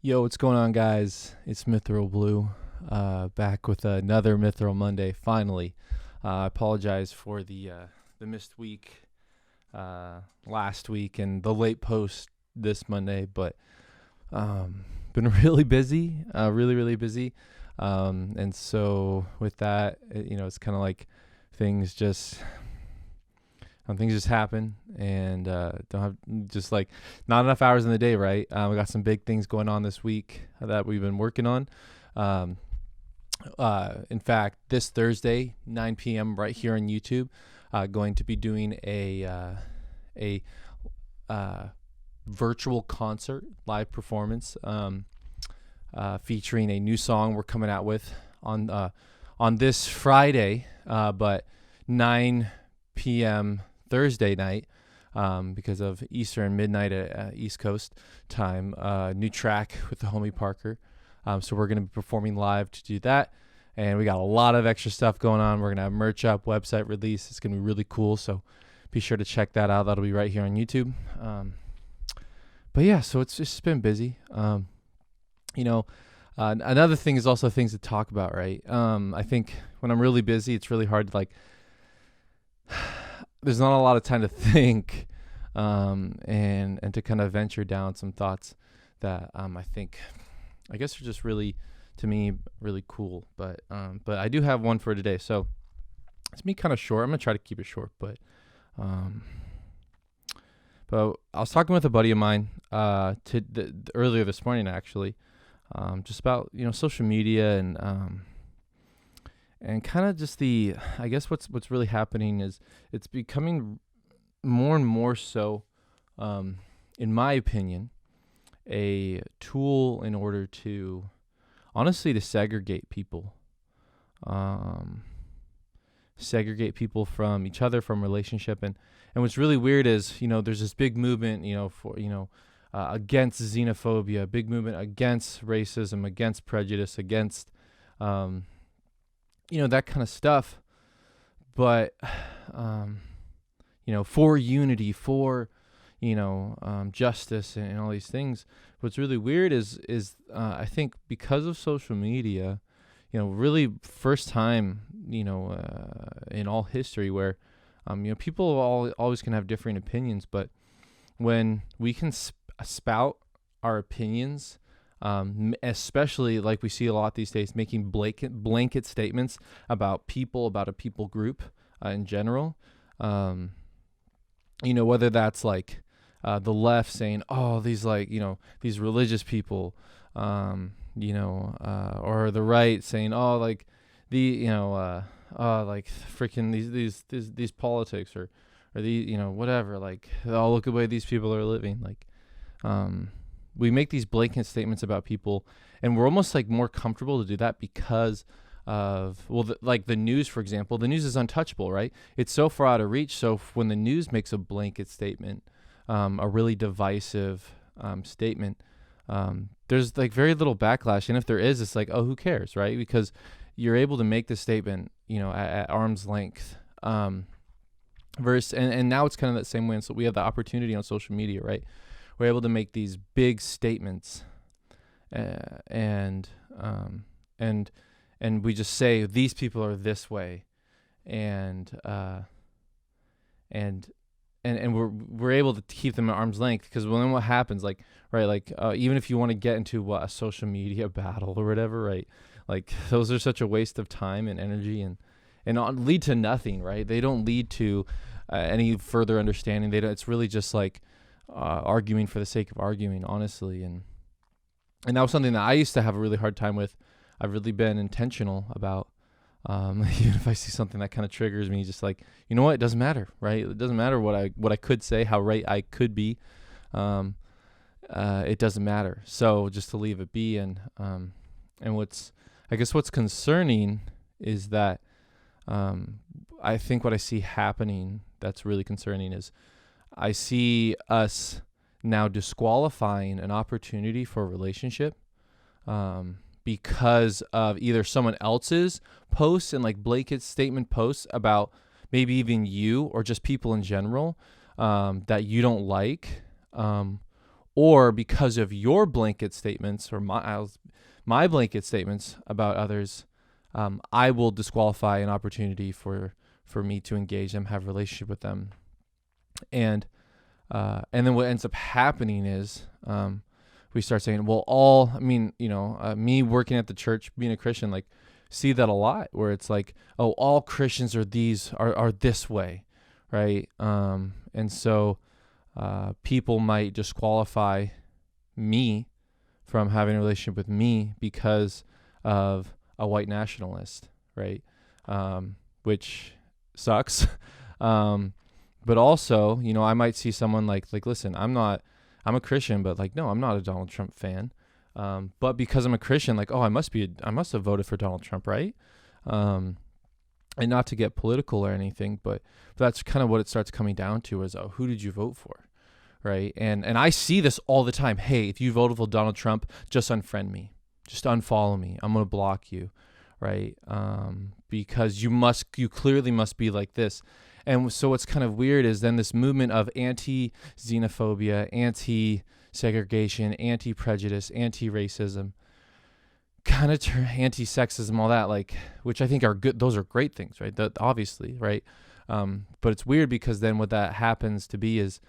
Yo, what's going on, guys? It's Mithril Blue, back with another Mithril Monday. Finally, I apologize for the missed week last week and the late post this Monday, but been really busy, really busy, and so with that, it's kind of like things just things just happen, and don't have just like not enough hours in the day, right? We got some big things going on this week that we've been working on. In fact, this Thursday, 9 p.m. right here on YouTube, going to be doing a virtual concert, live performance, featuring a new song we're coming out with on this Friday, but 9 p.m. Thursday night, because of Easter and midnight at East Coast time. New track with the homie Parker. So we're going to be performing live to do that. And we got a lot of extra stuff going on. We're going to have merch up, website release. It's going to be really cool. So be sure to check that out. That'll be right here on YouTube. But yeah, so it's just been busy. Another thing is also things to talk about, right? I think when I'm really busy, it's really hard to there's not a lot of time to think, and to kind of venture down some thoughts that I guess are just really, to me, really cool. But I do have one for today, so it's me kind of short. I'm gonna try to keep it short, but I was talking with a buddy of mine earlier this morning, actually, just about social media and kind of just I guess what's really happening is it's becoming more and more so, in my opinion, a tool in order to, honestly, to segregate people from each other, from relationship. And what's really weird is, there's this big movement, against xenophobia, big movement against racism, against prejudice, against, that kind of stuff. But, for unity, for, justice and all these things. What's really weird is I think because of social media, really first time, in all history where, people always can have different opinions, but when we can spout our opinions, especially like we see a lot these days, making blanket statements about people, about a people group in general, whether that's like the left saying, oh, these these religious people, or the right saying, oh, like like freaking these politics or the whatever, like, oh, look at the way these people are living. Like, we make these blanket statements about people, and we're almost like more comfortable to do that because of, like the news, for example. The news is untouchable, right? It's so far out of reach. So when the news makes a blanket statement, a really divisive statement, there's like very little backlash, and if there is, it's like, oh, who cares, right? Because you're able to make the statement, at arm's length. And now it's kind of that same way. And so we have the opportunity on social media, right? We're able to make these big statements, and we just say these people are this way, and we're able to keep them at arm's length, because then what happens, even if you want to get into a social media battle or whatever, right? Like, those are such a waste of time and energy, and lead to nothing, right? They don't lead to any further understanding. It's really just like arguing for the sake of arguing, honestly. And that was something that I used to have a really hard time with. I've really been intentional about, even if I see something that kind of triggers me, just like, what, it doesn't matter, right? It doesn't matter what I could say, how right I could be. It doesn't matter. So just to leave it be. And what's concerning is that, I think what I see happening that's really concerning is I see us now disqualifying an opportunity for a relationship, because of either someone else's posts and like blanket statement posts about maybe even you or just people in general, that you don't like, or because of your blanket statements or my blanket statements about others, I will disqualify an opportunity for me to engage them, have a relationship with them. And then what ends up happening is we start saying, well, me working at the church, being a Christian, like, see that a lot, where it's like, oh, all Christians are this way, right? And so people might disqualify me from having a relationship with me because of a white nationalist, right? Which sucks. But also, I might see someone like, listen, I'm a Christian, but like, no, I'm not a Donald Trump fan. But because I'm a Christian, like, oh, I must have voted for Donald Trump, right? And not to get political or anything, but that's kind of what it starts coming down to is, oh, who did you vote for? Right. And I see this all the time. Hey, if you voted for Donald Trump, just unfriend me, just unfollow me. I'm going to block you. Right. Because you clearly must be like this. And so what's kind of weird is then this movement of anti-xenophobia, anti-segregation, anti-prejudice, anti-racism, kind of anti-sexism, all that, like, which I think are good. Those are great things, right? Obviously, right? But it's weird because then what that happens to be is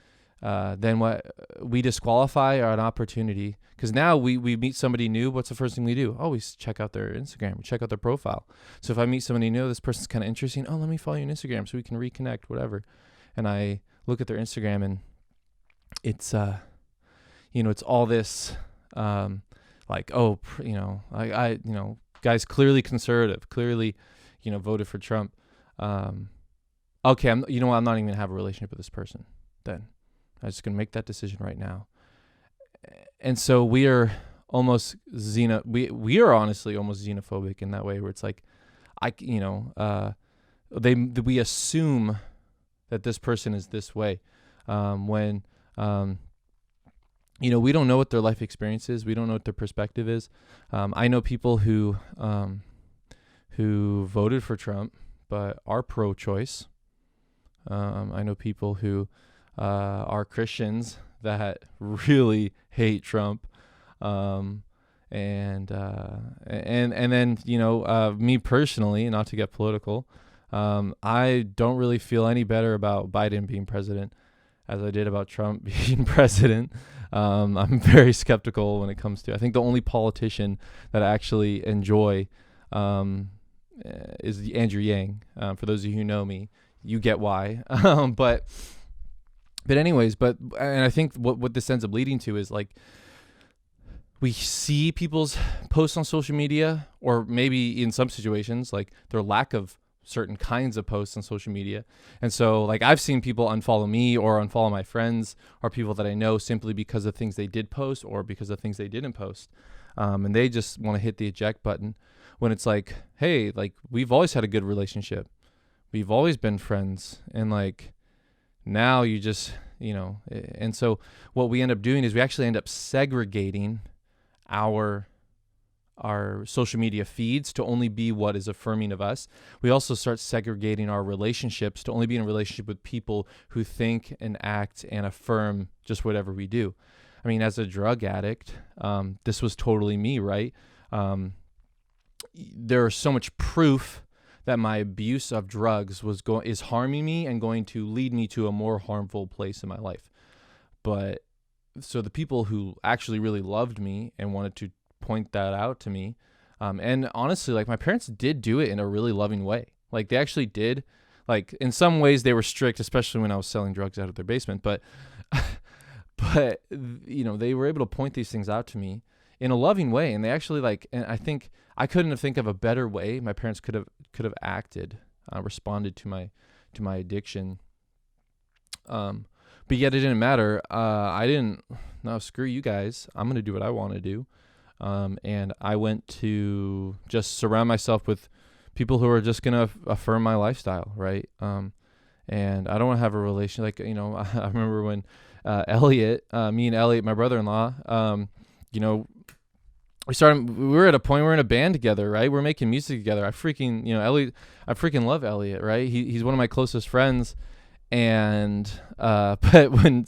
then what we disqualify an opportunity, because now we meet somebody new. What's the first thing we do? Oh, we check out their Instagram, we check out their profile. So if I meet somebody new, this person's kind of interesting. Oh, let me follow you on Instagram so we can reconnect, whatever. And I look at their Instagram and it's, it's all this, like, oh, guy's clearly conservative, clearly, voted for Trump. Okay, I'm not even gonna have a relationship with this person then. I'm just going to make that decision right now. And so we are almost we are honestly almost xenophobic in that way, where it's like, we assume that this person is this way, when we don't know what their life experience is. We don't know what their perspective is. I know people who voted for Trump but are pro-choice. I know people who are Christians that really hate Trump, and then me personally, not to get political, I don't really feel any better about Biden being president as I did about Trump being president. I'm very skeptical when it comes to. I think the only politician that I actually enjoy is Andrew Yang. For those of you who know me, you get why. But anyways, and I think what this ends up leading to is, like, we see people's posts on social media, or maybe in some situations, like, their lack of certain kinds of posts on social media. And so, like, I've seen people unfollow me or unfollow my friends or people that I know simply because of things they did post or because of things they didn't post. And they just want to hit the eject button, when it's like, hey, like, we've always had a good relationship. We've always been friends. And, like, now you just, and so what we end up doing is we actually end up segregating our social media feeds to only be what is affirming of us. We also start segregating our relationships to only be in a relationship with people who think and act and affirm just whatever we do. I mean, as a drug addict, this was totally me, right? There's so much proof that my abuse of drugs is harming me and going to lead me to a more harmful place in my life. But so the people who actually really loved me and wanted to point that out to me, and honestly, like, my parents did do it in a really loving way. Like, they actually did. Like, in some ways they were strict, especially when I was selling drugs out of their basement. But they were able to point these things out to me in a loving way, and they actually, like, and I think I couldn't think of a better way my parents could have acted, responded to my addiction. But yet it didn't matter. No, screw you guys. I'm going to do what I want to do. And I went to just surround myself with people who are just going to affirm my lifestyle. Right. And I don't want to have a relation. Like, I remember when, me and Elliot, my brother-in-law, we were at a point, we're in a band together, right? We're making music together. I freaking love Elliot, right? He's one of my closest friends. And but when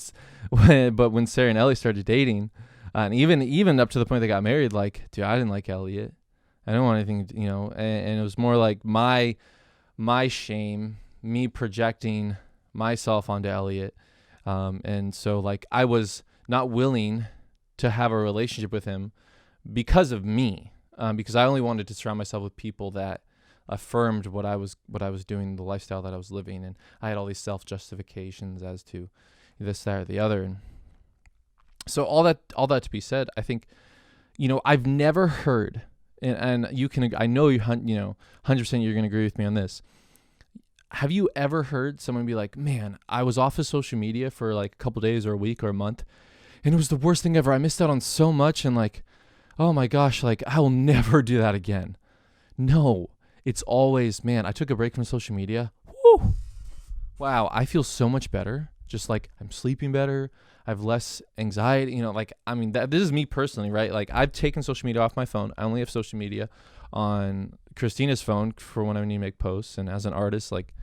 Sarah and Ellie started dating, and even up to the point they got married, like, dude, I didn't like Elliot. I didn't want anything, and it was more like my shame, me projecting myself onto Elliot. And so like I was not willing to have a relationship with him because of me, because I only wanted to surround myself with people that affirmed what I was doing, the lifestyle that I was living, and I had all these self-justifications as to this, that, or the other. And so all that to be said, I think, I've never heard, and you can, I know 100% you're going to agree with me on this. Have you ever heard someone be like, man, I was off of social media for like a couple days or a week or a month, and it was the worst thing ever. I missed out on so much, and like, oh my gosh, like I will never do that again. No, it's always, man, I took a break from social media. Woo! Wow, I feel so much better. Just like I'm sleeping better. I have less anxiety. This is me personally, right? Like I've taken social media off my phone. I only have social media on Christina's phone for when I need to make posts. And as an artist, like,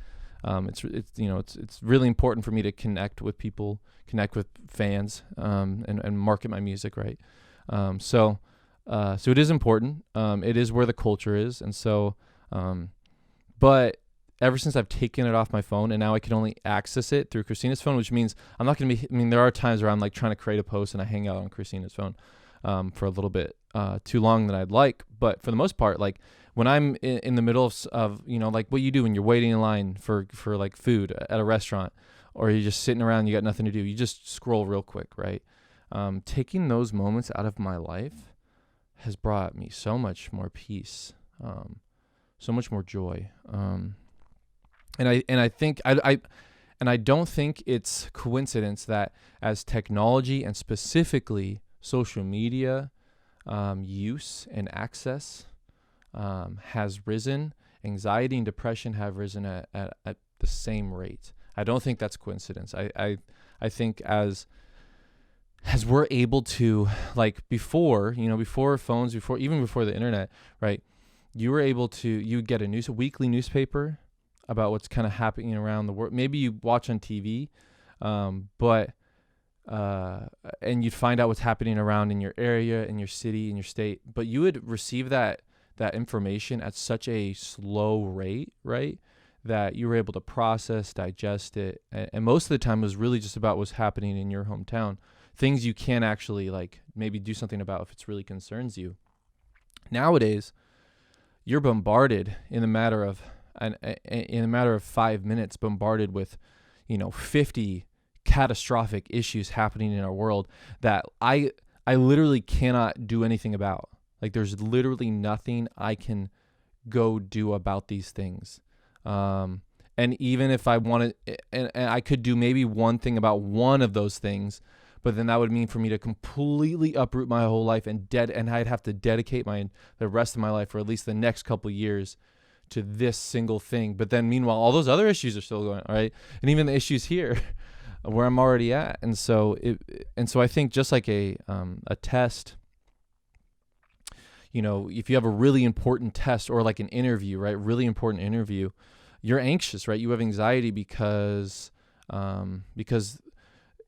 it's really important for me to connect with people, connect with fans, and market my music, right? So it is important. It is where the culture is. And so, but ever since I've taken it off my phone, and now I can only access it through Christina's phone, which means I'm not going to be, there are times where I'm like trying to create a post and I hang out on Christina's phone, for a little bit, too long than I'd like. But for the most part, like when I'm in the middle of like what you do when you're waiting in line for like food at a restaurant, or you're just sitting around, you got nothing to do, you just scroll real quick, right? Taking those moments out of my life has brought me so much more peace, so much more joy. And I think I don't think it's coincidence that as technology and specifically social media use and access has risen, anxiety and depression have risen at the same rate. I don't think that's coincidence. I think as we're able to, like before phones, even before the internet, right? You'd get a weekly newspaper about what's kind of happening around the world. Maybe you watch on TV, and you'd find out what's happening around in your area, in your city, in your state. But you would receive that information at such a slow rate, right? That you were able to process, digest it. And most of the time it was really just about what's happening in your hometown. Things you can actually like maybe do something about if it really concerns you. Nowadays, you're bombarded in a matter of 5 minutes, bombarded with 50 catastrophic issues happening in our world that I literally cannot do anything about. Like there's literally nothing I can go do about these things. And even if I wanted, and I could do maybe one thing about one of those things, but then that would mean for me to completely uproot my whole life and I'd have to dedicate the rest of my life, or at least the next couple of years, to this single thing. But then meanwhile, all those other issues are still going, all right? And even the issues here where I'm already at. And so I think just like a test, if you have a really important test or like an interview, right? Really important interview, you're anxious, right? You have anxiety because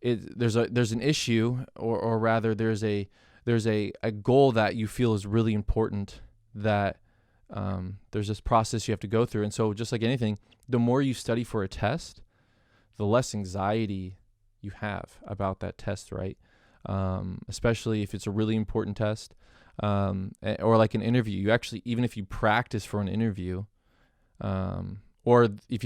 there's an issue, or rather there's a goal that you feel is really important, that there's this process you have to go through. And so just like anything, the more you study for a test, the less anxiety you have about that test, right? Especially if it's a really important test, or like an interview. You actually, even if you practice for an interview, or if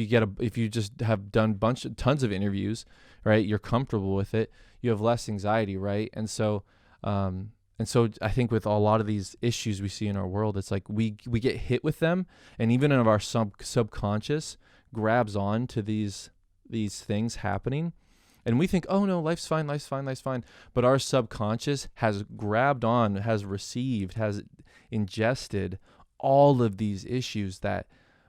you just have done tons of interviews, right? You're comfortable with it. You have less anxiety, right? And so I think with a lot of these issues we see in our world, it's like we get hit with them, and even in our subconscious grabs on to these things happening, and we think, oh no, life's fine. But our subconscious has grabbed on, has received, has ingested all of these issues that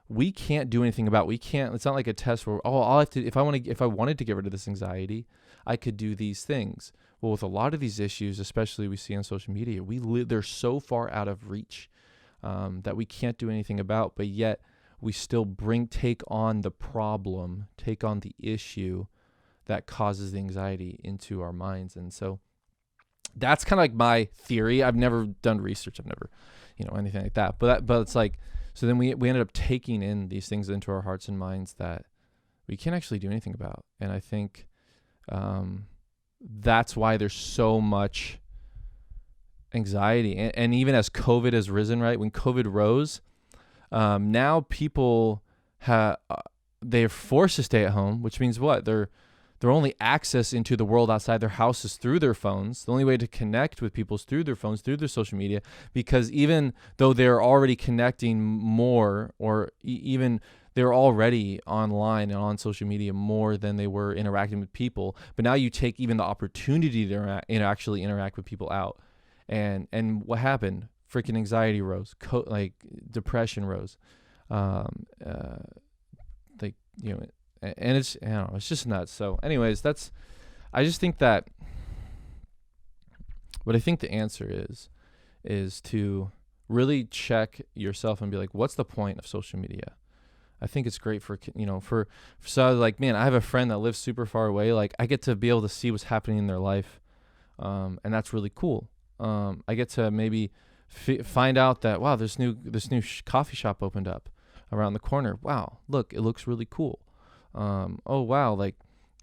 we can't do anything about. It's not like a test where, I'll have to, if I wanted to get rid of this anxiety, I could do these things. Well, with a lot of these issues, especially we see on social media, they're so far out of reach, that we can't do anything about, but yet we still take on the problem, take on the issue that causes the anxiety into our minds. And so that's kind of like my theory. I've never done research. I've never, anything like that. But it's like, so then we ended up taking in these things into our hearts and minds that we can't actually do anything about. And I think that's why there's so much anxiety. And even as COVID has risen, right? When COVID rose, now people they're forced to stay at home, which means what? Their only access into the world outside their house is through their phones. The only way to connect with people is through their phones, through their social media, because even though they're already connecting more, or even they're already online and on social media more than they were interacting with people, but now you take even the opportunity to actually interact with people out. And what happened? Freaking anxiety rose, depression rose. And it's, I don't know, it's just nuts. So anyways, I just think that what I think the answer is to really check yourself and be like, what's the point of social media? I think it's great so like, man, I have a friend that lives super far away. Like, I get to be able to see what's happening in their life. And that's really cool. I get to maybe find out that, wow, this new coffee shop opened up around the corner. Wow, look, it looks really cool. Oh wow,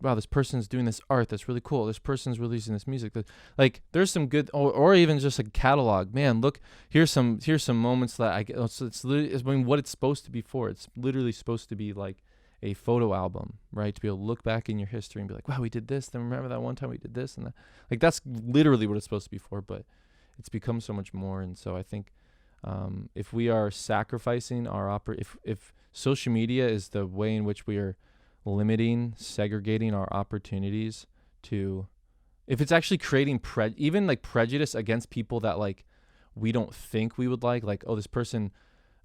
wow, this person's doing this art that's really cool. This person's releasing this music. Like, there's some good, or even just a catalog. Man, look, here's some moments that I get. It's what it's supposed to be for. It's literally supposed to be like a photo album, right? To be able to look back in your history and be like, wow, we did this. Then remember that one time we did this and that. Like, that's literally what it's supposed to be for. But it's become so much more. And so I think if we are sacrificing if social media is the way in which we are segregating our opportunities if it's actually creating even like prejudice against people that like we don't think we would like, oh, this person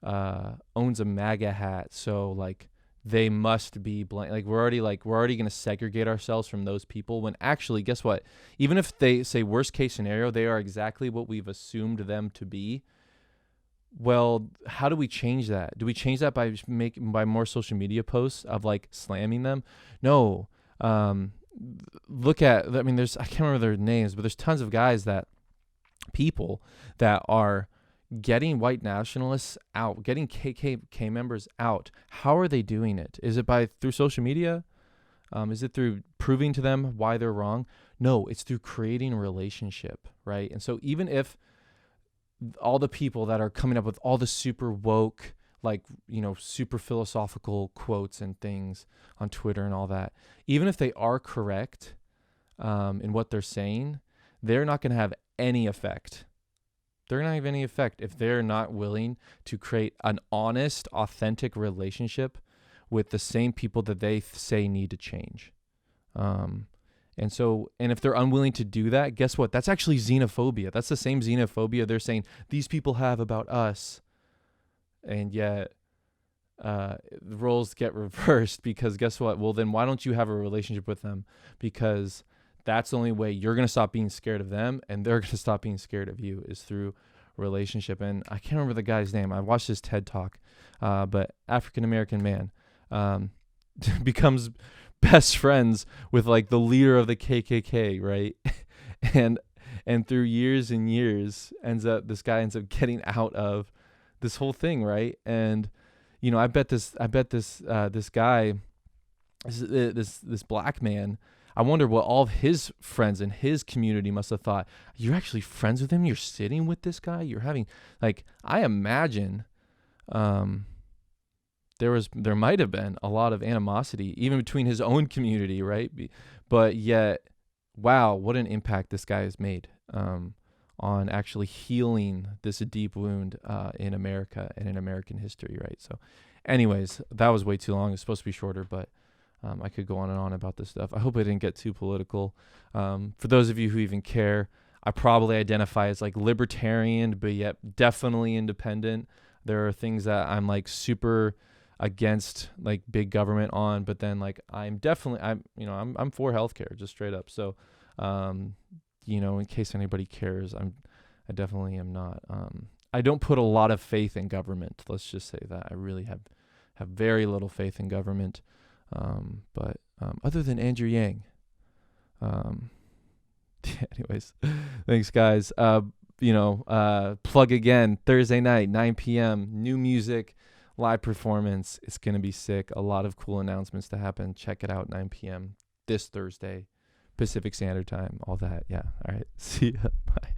owns a MAGA hat, so like they must be blank. Like we're already going to segregate ourselves from those people, when actually, guess what? Even if they say worst case scenario, they are exactly what we've assumed them to be. Well, how do we change that? Do we change that by more social media posts of like slamming them? No. Look at, I mean, I can't remember their names, but there's tons of people that are getting white nationalists out, getting KKK members out. How are they doing it? Is it through social media? Is it through proving to them why they're wrong? No, it's through creating a relationship, right? And so even if all the people that are coming up with all the super woke, super philosophical quotes and things on Twitter and all that, even if they are correct in what they're saying, they're not going to have any effect. They're not going to have any effect if they're not willing to create an honest, authentic relationship with the same people that they say need to change. And if they're unwilling to do that, guess what? That's actually xenophobia. That's the same xenophobia they're saying these people have about us. And yet the roles get reversed, because guess what? Well, then why don't you have a relationship with them? Because that's the only way you're going to stop being scared of them, and they're going to stop being scared of you, is through relationship. And I can't remember the guy's name. I watched his TED Talk, but African-American man becomes best friends with like the leader of the KKK, right? and through years and years this guy ends up getting out of this whole thing, right? And I bet this guy, this black man, I wonder what all of his friends in his community must have thought. You're actually friends with him? You're sitting with this guy? You're having, like, I imagine there might have been a lot of animosity even between his own community, right? But yet, wow, what an impact this guy has made on actually healing this deep wound in America and in American history, right? So anyways, that was way too long. It's supposed to be shorter, but I could go on and on about this stuff. I hope I didn't get too political. For those of you who even care, I probably identify as like libertarian, but yet definitely independent. There are things that I'm like super against, like big government on, but then like I'm for healthcare, just straight up. So, in case anybody cares, I definitely am not. I don't put a lot of faith in government. Let's just say that I really have have very little faith in government. But other than Andrew Yang, anyways, thanks guys. Plug again, Thursday night, 9 p.m., new music, live performance. It's going to be sick. A lot of cool announcements to happen. Check it out, 9 p.m. this Thursday, Pacific Standard Time, all that. Yeah. All right. See ya. Bye.